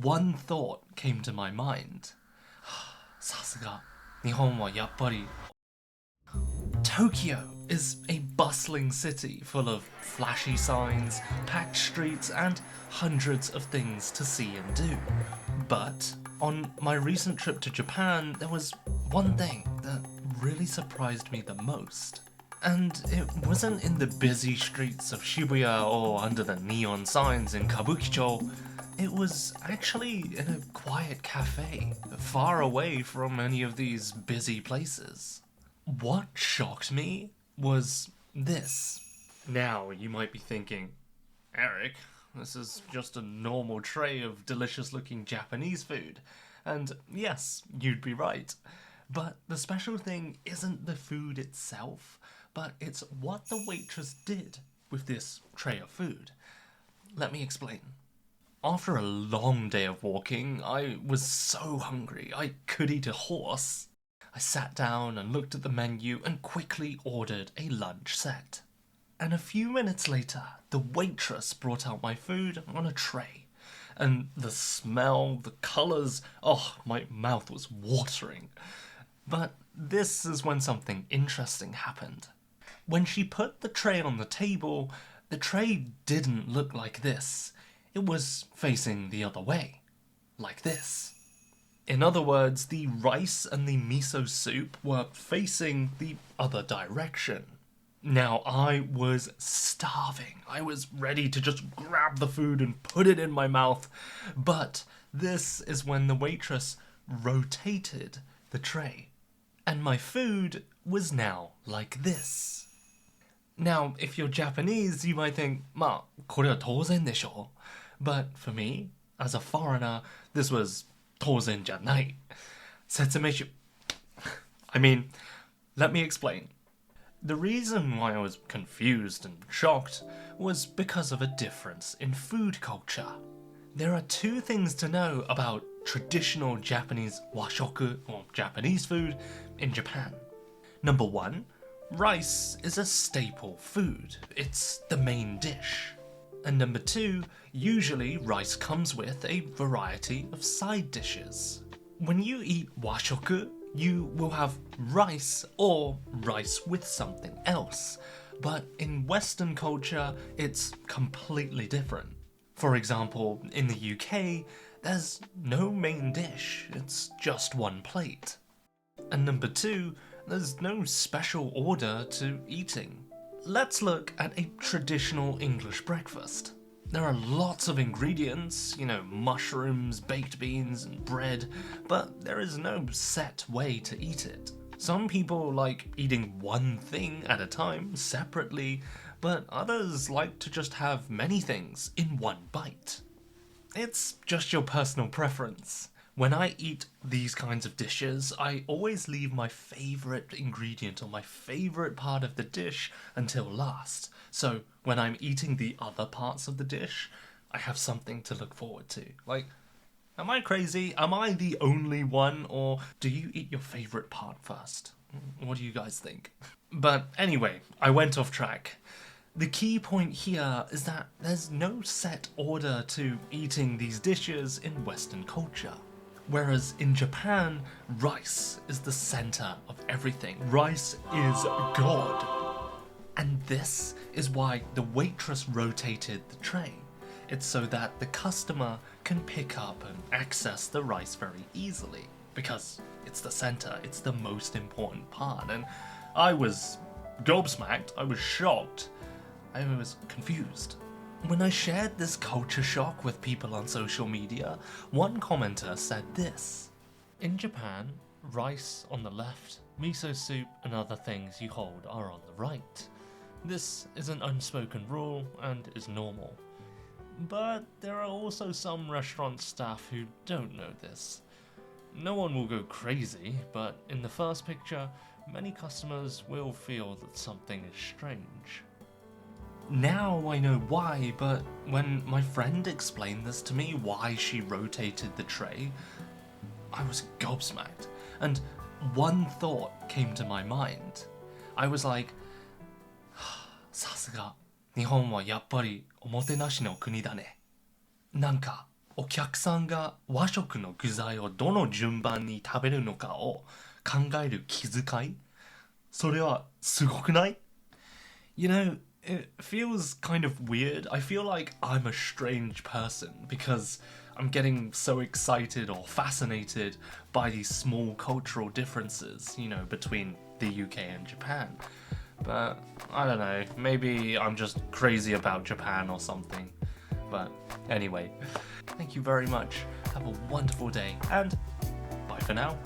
one thought came to my mind. さすが、日本はやっぱり Tokyo is a bustling city full of flashy signs, packed streets, and hundreds of things to see and do. But on my recent trip to Japan, there was one thing that really surprised me the most. And it wasn't in the busy streets of Shibuya or under the neon signs in Kabukicho. It was actually in a quiet cafe, far away from any of these busy places. What shocked me was this. Now, you might be thinking, Eric, this is just a normal tray of delicious-looking Japanese food. And yes, you'd be right. But the special thing isn't the food itself, but it's what the waitress did with this tray of food. Let me explain. After a long day of walking, I was so hungry I could eat a horse. I sat down and looked at the menu and quickly ordered a lunch set. And a few minutes later, the waitress brought out my food on a tray. And the smell, the colours, oh, my mouth was watering. But this is when something interesting happened. When she put the tray on the table, the tray didn't look like this. It was facing the other way, like this. In other words, the rice and the miso soup were facing the other direction. Now, I was starving. I was ready to just grab the food and put it in my mouth. But this is when the waitress rotated the tray. And my food was now like this. Now, if you're Japanese, you might think, まあ、これは当然でしょ? But for me, as a foreigner, this was 当然じゃない. 説明し... I mean, let me explain. The reason why I was confused and shocked was because of a difference in food culture. There are two things to know about traditional Japanese washoku, or Japanese food, in Japan. Number one, rice is a staple food. It's the main dish. And number two, usually rice comes with a variety of side dishes. When you eat washoku, you will have rice or rice with something else. But in Western culture, it's completely different. For example, in the UK, there's no main dish, it's just one plate. And number two, there's no special order to eating. Let's look at a traditional English breakfast. There are lots of ingredients, mushrooms, baked beans, and bread, but there is no set way to eat it. Some people like eating one thing at a time, separately, but others like to just have many things in one bite. It's just your personal preference. When I eat these kinds of dishes, I always leave my favourite ingredient or my favourite part of the dish until last. So when I'm eating the other parts of the dish, I have something to look forward to. Like, am I crazy? Am I the only one? Or do you eat your favourite part first? What do you guys think? But anyway, I went off track. The key point here is that there's no set order to eating these dishes in Western culture. Whereas in Japan, rice is the center of everything. Rice is God. And this is why the waitress rotated the tray. It's so that the customer can pick up and access the rice very easily. Because it's the center, it's the most important part. And I was gobsmacked, I was shocked, I was confused. When I shared this culture shock with people on social media, one commenter said this. In Japan, rice on the left, miso soup and other things you hold are on the right. This is an unspoken rule and is normal. But there are also some restaurant staff who don't know this. No one will go crazy, but in the first picture, many customers will feel that something is strange. Now I know why, but when my friend explained this to me, why she rotated the tray, I was gobsmacked, and one thought came to my mind. I was like, さすが、日本はやっぱりおもてなしの国だね。なんかお客さんが和食の具材をどの順番に食べるのかを考える気遣い、それはすごくない？ You know, it feels kind of weird. I feel like I'm a strange person because I'm getting so excited or fascinated by these small cultural differences, you know, between the UK and Japan. But I don't know, maybe I'm just crazy about Japan or something. But anyway, thank you very much. Have a wonderful day and bye for now.